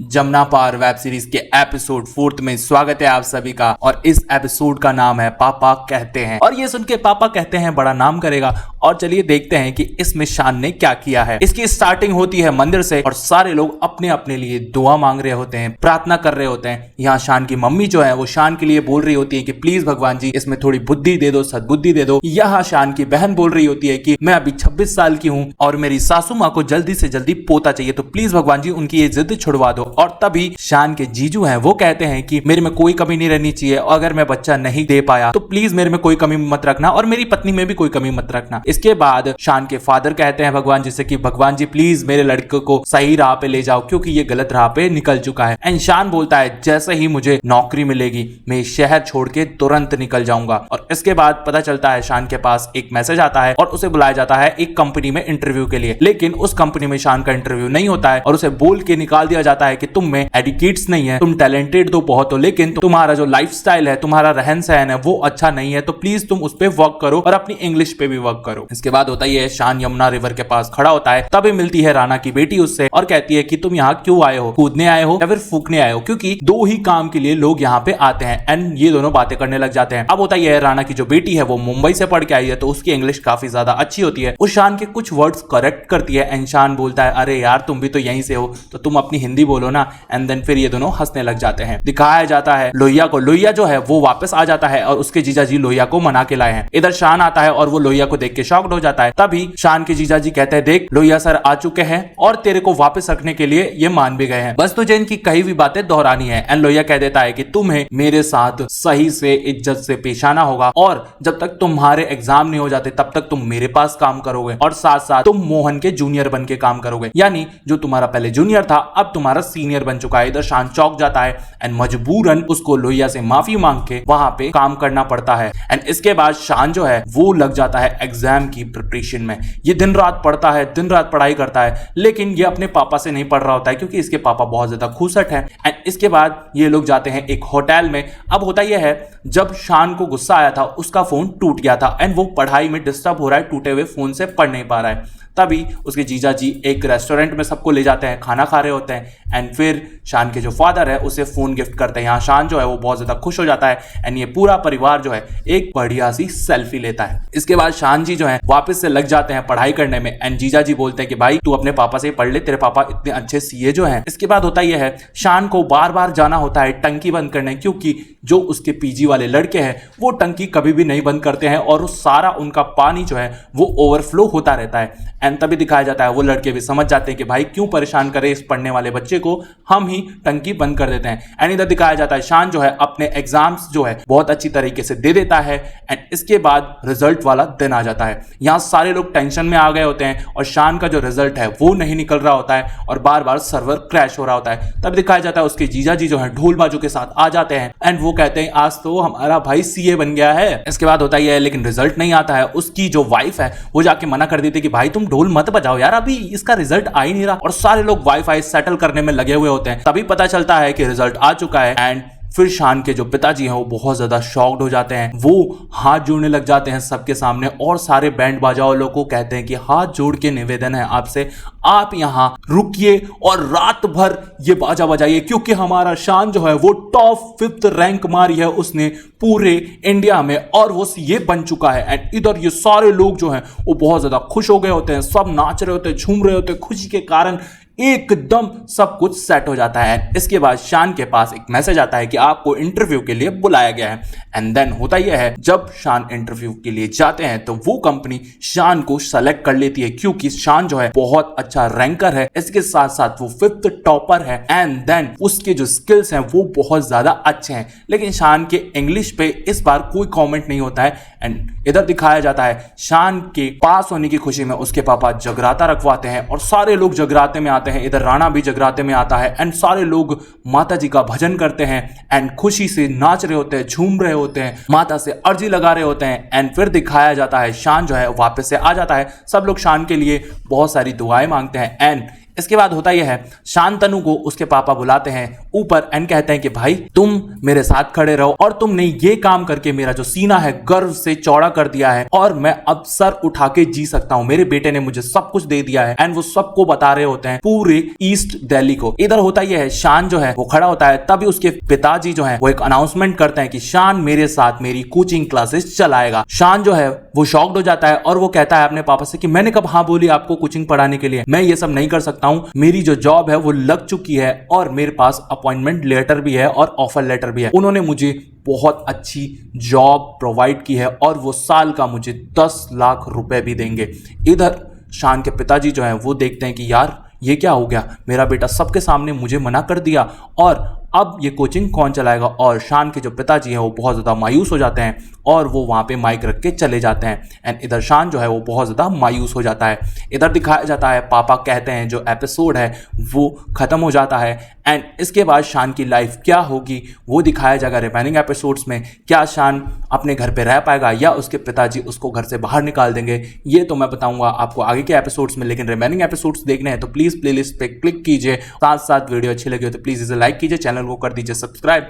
जमुना पार web series के episode 4 में स्वागत है आप सभी का। और इस एपिसोड का नाम है पापा कहते हैं। और ये सुन के पापा कहते हैं बड़ा नाम करेगा। और चलिए देखते हैं कि इसमें शान ने क्या किया है। इसकी स्टार्टिंग होती है मंदिर से और सारे लोग अपने अपने लिए दुआ मांग रहे होते हैं, प्रार्थना कर रहे होते हैं। यहाँ शान की मम्मी जो है वो शान के लिए बोल रही होती है कि प्लीज भगवान जी इसमें थोड़ी बुद्धि दे दो, सद्बुद्धि दे दो। यहाँ शान की बहन बोल रही होती है कि मैं अभी 26 साल की हूँ और मेरी सासू माँ को जल्दी से जल्दी पोता चाहिए, तो प्लीज भगवान जी उनकी ये जिद छुड़वा दो। और तभी शान के जीजू हैं वो कहते हैं कि मेरे में कोई कमी नहीं रहनी चाहिए, अगर मैं बच्चा नहीं दे पाया तो प्लीज मेरे में कोई कमी मत रखना और मेरी पत्नी में भी कोई कमी मत रखना। इसके बाद शान के फादर कहते हैं भगवान जी से कि भगवान जी प्लीज मेरे लड़के को सही राह पे ले जाओ क्योंकि ये गलत राह पे निकल चुका है। एंड शान बोलता है जैसे ही मुझे नौकरी मिलेगी मैं शहर छोड़ के तुरंत निकल जाऊंगा। और इसके बाद पता चलता है शान के पास एक मैसेज आता है और उसे बुलाया जाता है एक कंपनी में इंटरव्यू के लिए। लेकिन उस कंपनी में शान का इंटरव्यू नहीं होता है और उसे बोल के निकाल दिया जाता है कि तुम में एडिकेट्स नहीं है, तुम टैलेंटेड तो बहुत हो लेकिन तुम्हारा जो लाइफस्टाइल है, तुम्हारा रहन सहन है वो अच्छा नहीं है, तो प्लीज तुम उस पे वर्क करो और अपनी इंग्लिश पे भी वर्क करो। इसके बाद होता ही है शान यमुना रिवर के पास खड़ा होता है, तभी मिलती है राणा की बेटी उससे और कहती है कि तुम यहाँ क्यों आए हो, कूदने आए हो या फिर फूकने आए हो, क्योंकि दो ही काम के लिए लोग यहाँ पे आते हैं। एंड ये दोनों बातें करने लग जाते हैं। अब होता यह है राणा की जो बेटी है वो मुंबई से पढ़ के आई है तो उसकी इंग्लिश काफी ज्यादा अच्छी होती है। उस शान के कुछ वर्ड्स करेक्ट करती है एंड शान बोलता है अरे यार तुम भी तो यहीं से हो तो तुम अपनी हिंदी बोलो ना। एंड देन फिर ये दोनों हंसने लग जाते हैं। दिखाया जाता है लोहिया को। लोहिया जो है वो वापस आ जाता है और उसके जीजा जी लोहिया को मना के लाए हैं। इधर शान आता है और वो लोहिया को देख के शॉक्ड हो जाता है। तभी शान के जीजा जी कहते हैं देख लोहिया सर आ चुके हैं और तेरे को वापस रखने के लिए ये मान भी गए हैं, बस तुझे इनकी कही हुई बातें दोहरानी है। एंड लोहिया कह देता है कि तुम्हें मेरे साथ सही से इज्जत से पेश आना होगा और जब तक तुम्हारे एग्जाम नहीं हो जाते तब तक तुम मेरे पास काम करोगे और साथ साथ तुम मोहन के जूनियर बन के काम करोगे, यानी जो तुम्हारा पहले जूनियर था अब तुम्हारा सीनियर बन चुका है। इधर शान चौक जाता है एंड मजबूरन उसको लोहिया से माफी मांग के वहां पे काम करना पड़ता है। एंड इसके बाद शान जो है वो लग जाता है एग्जाम की प्रिपरेशन में। ये दिन रात पढ़ता है, दिन रात पढ़ाई करता है, लेकिन ये अपने पापा से नहीं पढ़ रहा होता है क्योंकि इसके पापा बहुत ज्यादा खूसट है। एंड इसके बाद ये लोग जाते हैं एक होटल में। अब होता यह है जब शान को गुस्सा आया था उसका फोन टूट गया था एंड वो पढ़ाई में डिस्टर्ब हो रहा है, टूटे हुए फोन से पढ़ नहीं पा रहा है। तभी उसके जीजा जी एक रेस्टोरेंट में सबको ले जाते हैं, खाना खा रहे होते हैं एंड फिर शान के जो फादर है उसे फोन गिफ्ट करते हैं। यहाँ शान जो है वो बहुत ज्यादा खुश हो जाता है एंड ये पूरा परिवार जो है एक बढ़िया सी सेल्फी लेता है। इसके बाद शान जी जो है वापस से लग जाते हैं पढ़ाई करने में एंड जीजा जी बोलते हैं कि भाई तू अपने पापा से पढ़ ले, तेरे पापा इतने अच्छे सीए जो है। इसके बाद होता यह है शान को बार बार जाना होता है टंकी बंद करने, क्योंकि जो उसके पीजी वाले लड़के हैं वो टंकी कभी भी नहीं बंद करते हैं और सारा उनका पानी जो है वो ओवरफ्लो होता रहता है। एंड तभी दिखाया जाता है वो लड़के भी समझ जाते हैं कि भाई क्यों परेशान करे इस पढ़ने वाले बच्चे को, हम ही टंकी बंद कर देते हैं। एंड इधर दिखाया जाता है शान जो है अपने एग्जाम्स जो है बहुत अच्छी तरीके से दे देता है एंड इसके बाद रिजल्ट वाला दिन आ जाता है। यहाँ सारे लोग टेंशन में आ गए होते हैं और शान का जो रिजल्ट है वो नहीं निकल रहा होता है और बार बार सर्वर क्रैश हो रहा होता है। तब दिखाया जाता है उसके जीजा जी जो है ढोल बाजू के साथ आ जाते हैं एंड वो कहते हैं आज तो हमारा भाई सीए बन गया है। इसके बाद होता ही है लेकिन रिजल्ट नहीं आता है। उसकी जो वाइफ है वो जाके मना कर देती है कि भाई तुम ढोल मत बजाओ यार, अभी इसका रिजल्ट आ ही नहीं रहा। और सारे लोग वाईफाई सेटल करने में लगे हुए होते हैं। तभी पता चलता है कि रिजल्ट आ चुका है एंड फिर शान के जो पिताजी हैं वो बहुत ज्यादा शॉक्ड हो जाते हैं। वो हाथ जोड़ने लग जाते हैं सबके सामने और सारे बैंड बाजा वालों को कहते हैं कि हाथ जोड़ के निवेदन है आपसे, आप यहाँ रुकिए और रात भर ये बाजा बजाइए क्योंकि हमारा शान जो है वो टॉप 5th रैंक मारी है उसने पूरे इंडिया में और वो सीए बन चुका है। एंड इधर ये सारे लोग जो हैं वो बहुत ज्यादा खुश हो गए होते हैं, सब नाच रहे होते हैं, झूम रहे होते हैं, खुशी के कारण एकदम सब कुछ सेट हो जाता है। इसके बाद शान के पास एक मैसेज आता है कि आपको इंटरव्यू के लिए बुलाया गया है। एंड देन होता यह है जब शान इंटरव्यू के लिए जाते हैं तो वो कंपनी शान को सेलेक्ट कर लेती है क्योंकि शान जो है बहुत अच्छा रैंकर है, इसके साथ साथ वो 5th टॉपर है एंड देन उसके जो स्किल्स हैं वो बहुत ज्यादा अच्छे हैं। लेकिन शान के इंग्लिश पे इस बार कोई कॉमेंट नहीं होता है। एंड इधर दिखाया जाता है शान के पास होने की खुशी में उसके पापा जगराता रखवाते हैं और सारे लोग जगराते में आते हैं। इधर राणा भी जगराते में आता है एंड सारे लोग माता जी का भजन करते हैं एंड खुशी से नाच रहे होते हैं, झूम रहे होते हैं, माता से अर्जी लगा रहे होते हैं। एंड फिर दिखाया जाता है शान जो है वापस से आ जाता है। सब लोग शान के लिए बहुत सारी दुआएं मांगते हैं एंड इसके बाद होता यह है, शांतनु को उसके पापा बुलाते हैं ऊपर एंड कहते हैं कि भाई तुम मेरे साथ खड़े रहो और तुमने ये काम करके मेरा जो सीना है गर्व से चौड़ा कर दिया है और मैं अब सर उठा के जी सकता हूं। मेरे बेटे ने मुझे सब कुछ दे दिया है। एंड वो सबको बता रहे होते हैं पूरे ईस्ट दिल्ली को। इधर होता यह है, शान जो है वो खड़ा होता है, तभी उसके पिताजी जो है वो एक अनाउंसमेंट करते हैं कि शान मेरे साथ मेरी कोचिंग क्लासेस चलाएगा। शान जो है वो शॉक्ड हो जाता है और वो कहता है अपने पापा से कि मैंने कब हाँ बोली आपको कोचिंग पढ़ाने के लिए, मैं ये सब नहीं कर सकता हूं, मेरी जो जॉब है वो लग चुकी है और मेरे पास अपॉइंटमेंट लेटर भी है और ऑफर लेटर भी है। उन्होंने मुझे बहुत अच्छी जॉब प्रोवाइड की है और वो साल का मुझे 10 लाख रुपए भी देंगे। इधर शान के पिताजी जो है वो देखते हैं कि यार ये क्या हो गया, मेरा बेटा सबके सामने मुझे मना कर दिया और अब ये कोचिंग कौन चलाएगा। और शान के जो पिताजी हैं वो बहुत ज़्यादा मायूस हो जाते हैं और वो वहाँ पे माइक रख के चले जाते हैं। एंड इधर शान जो है वो बहुत ज़्यादा मायूस हो जाता है। इधर दिखाया जाता है पापा कहते हैं जो एपिसोड है वो ख़त्म हो जाता है। एंड इसके बाद शान की लाइफ क्या होगी वो दिखाया जाएगा रिमेनिंग एपिसोड्स में। क्या शान अपने घर पे रह पाएगा या उसके पिताजी उसको घर से बाहर निकाल देंगे, ये तो मैं बताऊंगा आपको आगे के एपिसोड्स में। लेकिन रिमेनिंग एपिसोड्स देखने हैं तो प्लीज़ प्लेलिस्ट पे क्लिक कीजिए, साथ साथ वीडियो अच्छी लगी हो तो प्लीज़ इसे लाइक कीजिए, चैनल को कर दीजिए सब्सक्राइब।